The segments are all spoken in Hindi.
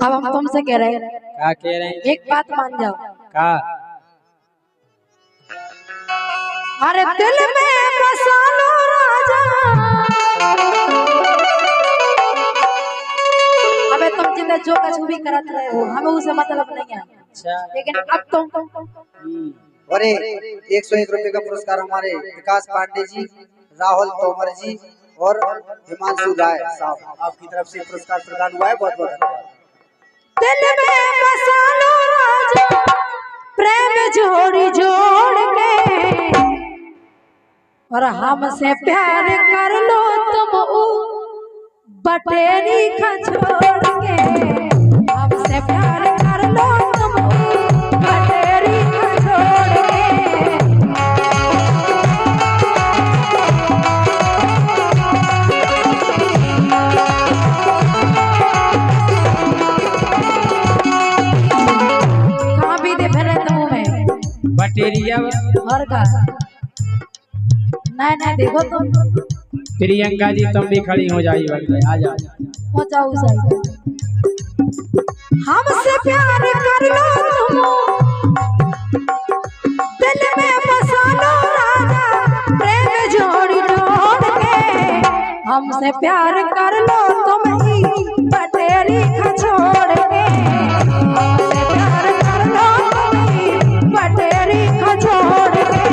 अब हम तुमसे कह रहे हैं। क्या कह रहे हैं? एक बात मान जाओ। का? अरे दिल में बसा लो राजा। अबे तुम जिंदा जो कुछ भी करत रहे हो हमें उसे मतलब नहीं है। अच्छा, लेकिन अब तुम अरे 101 रुपए का पुरस्कार हमारे विकास पांडे जी, राहुल तोमर जी और हिमांशु राय साहब आपकी तरफ से पुरस्कार प्रदान हुआ है। बहुत बहुत धन्यवाद। दिल में बसा लो राजा प्रेम जोड़ी जोड़ के और हमसे प्यार कर लो तुम बटेरी खछोड़ के। हमसे प्यार कर लो तुम बटेरी खछोड़ के। कहाँ भी दे फिर तुम में बटेरिया और का नहीं देखो तुम। प्रियंका जी तुम भी खड़ी हो जाइए, आ जाओ हो जाओ सही। हमसे प्यार कर लो तुम दिल में बसा लो राजा प्रेम जोड़ी जोड़ के। हमसे प्यार कर लो तुम ही बटेरी खछोड़ के। हमसे प्यार कर लो तुम ही बटेरी खछोड़ के।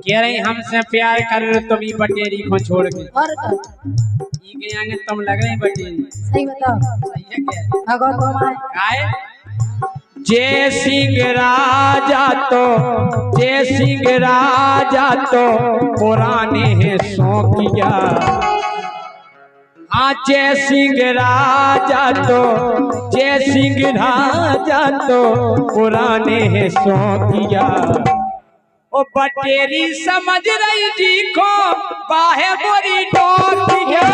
कह रही हमसे प्यार कर तुम ही बटेरी को छोड़ के। और ये के आगे तुम लग रही बटेरी। सही बताओ। सही है क्या? अगर तुम आए काय जय सिंह राजा तो पुराने हैं शौकिया। हाँ जय सिंह राजा तो पुराने हैं शौकिया। ओ बटेरी समझ रही जी को बाहे बोरी टोकिया।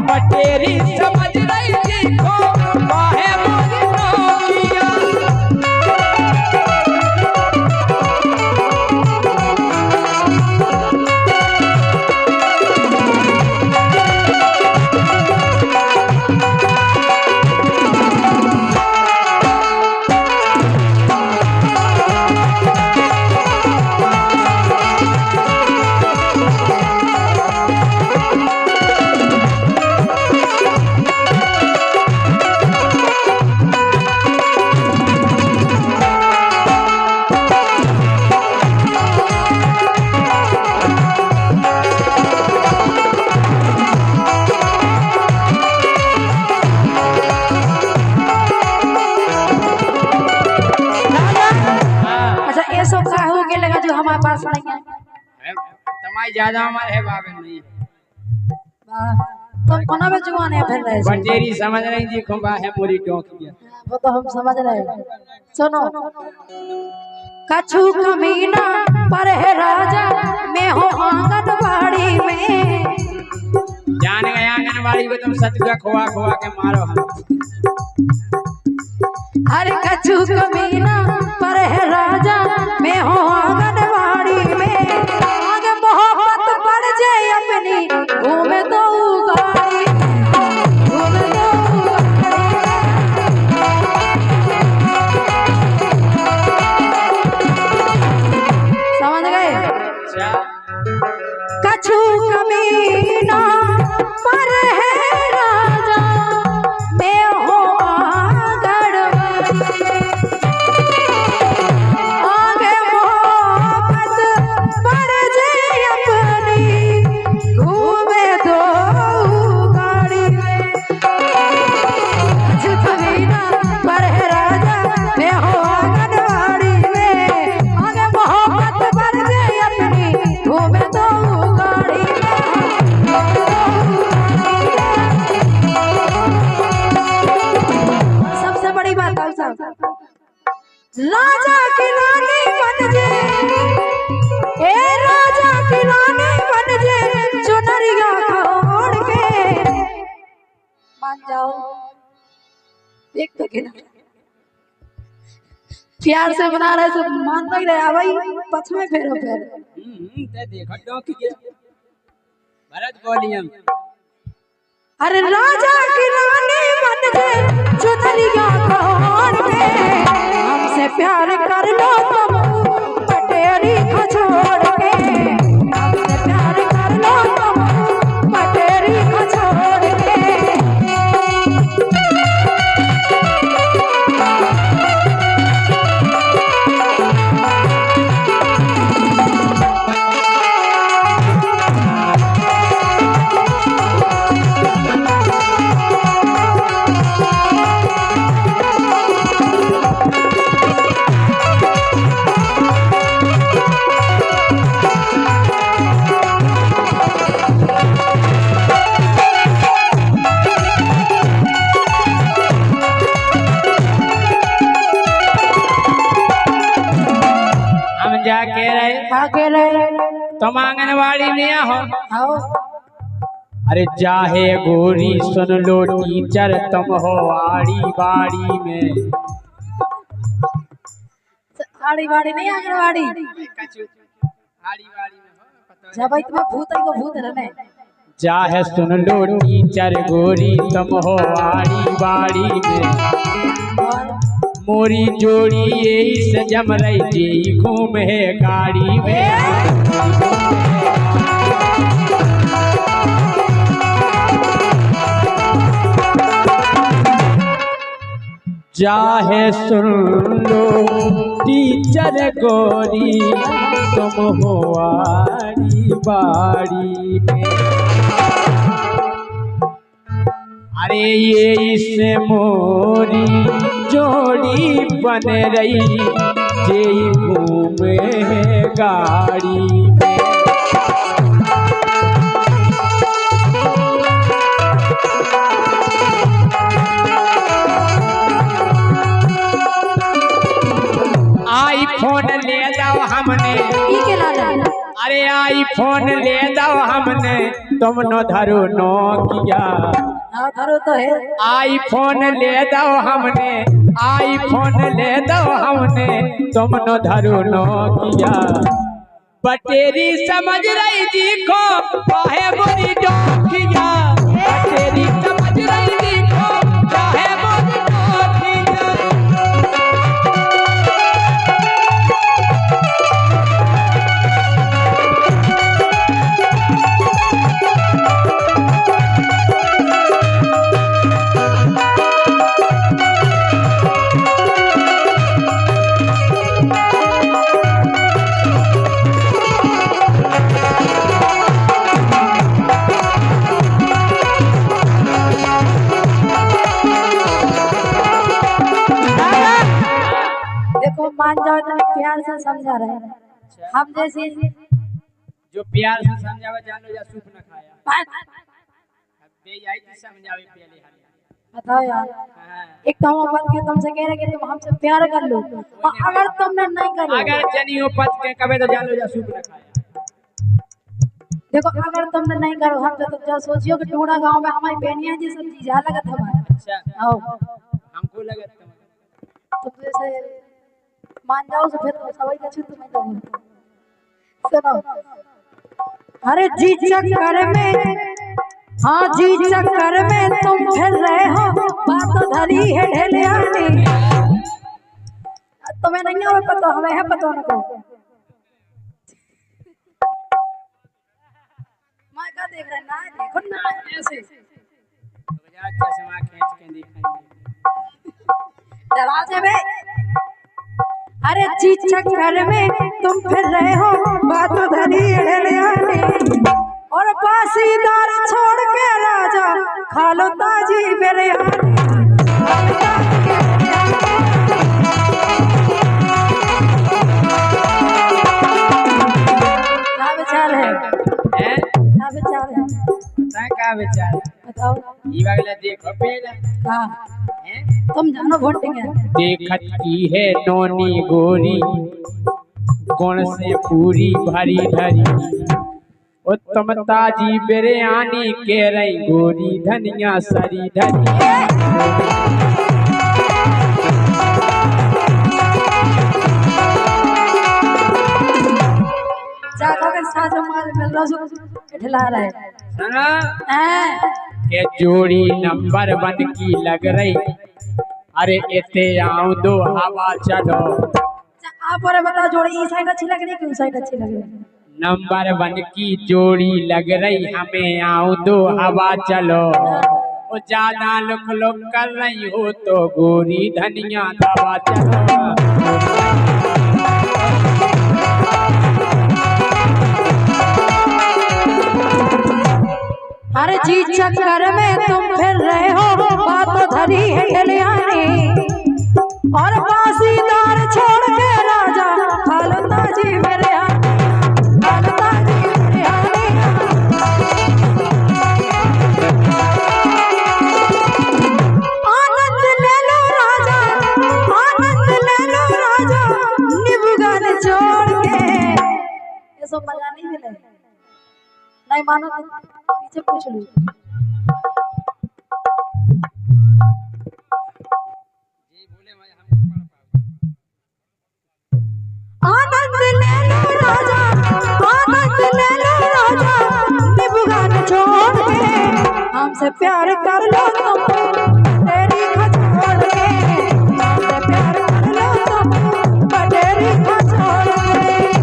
बटेरी समझ रही जी को बाहे बोरी टोकिया। हमारे पास नहीं है। तुम्हारी ज्यादा हमारे है बाबे नहीं। तुम कोना में जुआन है फिर रहे। बटेरी समझ रही जी खुंबा है पूरी टोकिया। वो तो हम समझ रहे हैं। सुनो कछु कमीना पर है राजा मैं हूँ आंगनबाड़ी में। जान गए आंगनबाड़ी को तुम सतुआ खोआ खोआ के मारो। अरे कछु कमीना पर है राजा मैं हूँ आंगनबाड़ी में। आगे मोहब्बत बढ़ जाए अपनी घूमे तो गाड़ी घूमे तो समझ गए। कछु कमीना पर है राजा मैं हूँ आगे मोहब्बत बढ़ जाए अपनी घूमे दो गाड़ी में। कछु कमीना पर है राजा मैं हूँ आंगनबाड़ी में। आगे मोहब्बत बढ़ जाए अपनी घूमे दो गाड़ी में। देख तो के प्यार से बना रहे तो मान नहीं रहे भाई पछ में फेरो फेर ते देखो डॉकी के भरत बोलियम अरे राजा की रानी बन गए चुनरिया कौन के हमसे प्यार कर लो तुम पटेरी को छोड़ के हमसे प्यार कर लो तुम पटेरी को छोड़ के जाके रहे तुम आंगनवाड़ी में आओ अरे चाहे गोरी सुन लो टीचर तुम हो आड़ी बाड़ी में आड़ी बाड़ी नहीं आंगनवाड़ी जब भाई तुम्हें भूत है को भूत रहने चाहे सुन लो टीचर गोरी तुम हो आड़ी बाड़ी में मोरी जोड़ी यही से जम रही थी घूम है गाड़ी में चाहे सुन लो टीचर गोरी तुम हो आड़ी बाड़ी में अरे ये इससे मोरी जोड़ी बन रही जे घूमे गाड़ी में आईफोन ले जाओ हमने अरे आईफोन ले जाओ हमने तुम न धरो नोकिया धरो तो है आईफोन ले दो हमने आईफोन ले दो हमने तुम न धरो नोकिया बटेरी समझ रही जी को काहे बोली डोकिया बटेरी समझ रही जी को काहे बोली डोकिया मान जाओ तो प्यार से समझा रहे हैं हम जैसे जो प्यार से समझावे जान लो या सूप न खाया दे आई थी समझावे पहले हाल बताओ यार एक तो हम अपन के तुमसे कह रहे कि तुम हमसे प्यार कर लो अगर तुमने नहीं करो अगर जनियो पत के कबे तो जान लो या सूप न खाया देखो अगर तुमने नहीं करो हम तो जो सोचियो कि टूड़ा गांव में हमारी बहनियां जी सब चीज लगत हमारे अच्छा आओ हमको लगत तो जैसे मान जाओ तो फिर सवाई का छुट्टी में दो सुनो अरे जी चक्कर में हाँ जी चक्कर में तुम फिर रहे हो बात धरी है ढेलियानी तुम्हें नहीं है पता हमें है पता उनको मैं क्या देख रहा ना देखो ना ऐसे चश्मा खींच के दिखाएंगे डराजे में अरे जी चक्कर में तुम फिर रहे हो बात धरी ढेलियानी और पासीदार छोड़ के राजा खा लो ताजी बिरयानी क्या विचार है क्या विचार है का विचार बताओ ई वाला देखो पहले का तुम जानो वोटिंग है देखत की है नोनी गोरी कौन से पूरी भरी धरी उत्तम ताजी बिरयानी के रही गोरी धनिया सरी धनी जो माल मिल रहा सो ठिला रहा है सुना हैं? के जोड़ी नंबर 1 की लग रही। अरे इते आऊं दो हवा चलो। आप और बताओ जोड़ी ई साइड अच्छी लग रही है कि उस साइड अच्छी लग रही है? नंबर 1 की जोड़ी लग रही हमें, आऊं दो हवा चलो। ओ ज्यादा लुक लुक कर रही हो तो गोरी धनिया दवा चलो। हर चीज चक्कर में तुम फिर रहे हो, बातों धरी है गलियानी और बासीदार छोड़ के राजा खालता जी मेरे खालता जी मेरे आनंद ले लो राजा, आनंद ले लो राजा, निबुगन छोड़ के। ये सब मजा नहीं मिले, नहीं मानो तो पीछे पूछ लो। आनंद ले लो राजा, आनंद ले लो राजा, निबुगन छोड़ के हमसे प्यार कर लो तुम तेरी छोड़ के, हमसे प्यार कर लो तुम तेरी छोड़ के।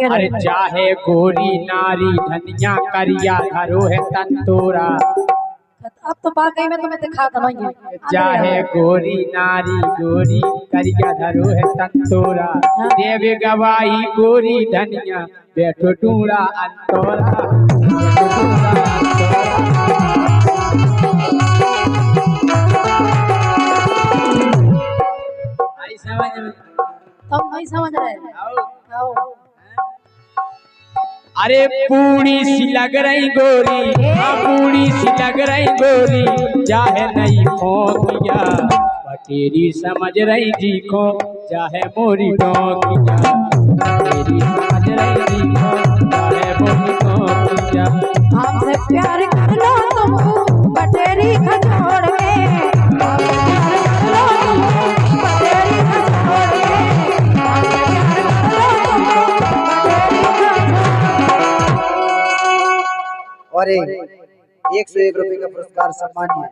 अरे चाहे गोरी नारी धनिया करिया धरो है तंतोरा। अब तो वाकई में तुम्हें दिखा दवाइए। चाहे गोरी नारी गोरी करिया धरो है तंतोरा। देव गवाही गोरी धनिया बैठो टूड़ा अंतोरा। तुम नहीं समझ रहे? आओ। अरे पूरी सी लग रही गोरी, हाँ पूरी सी लग रही गोरी, चाहे नहीं फोकिया बटेरी समझ रही जी को, चाहे मोरी टोकिया बटेरी समझ रही जी को, चाहे मोरी टोकिया। हमसे प्यार कर लो तुम बटेरी खजोड़ के, हमसे प्यार कर लो तुम बटेरी खजोड़ के, हमसे प्यार कर लो तुम बटेरी खजोड़। और 101 रुपए का पुरस्कार सम्मानित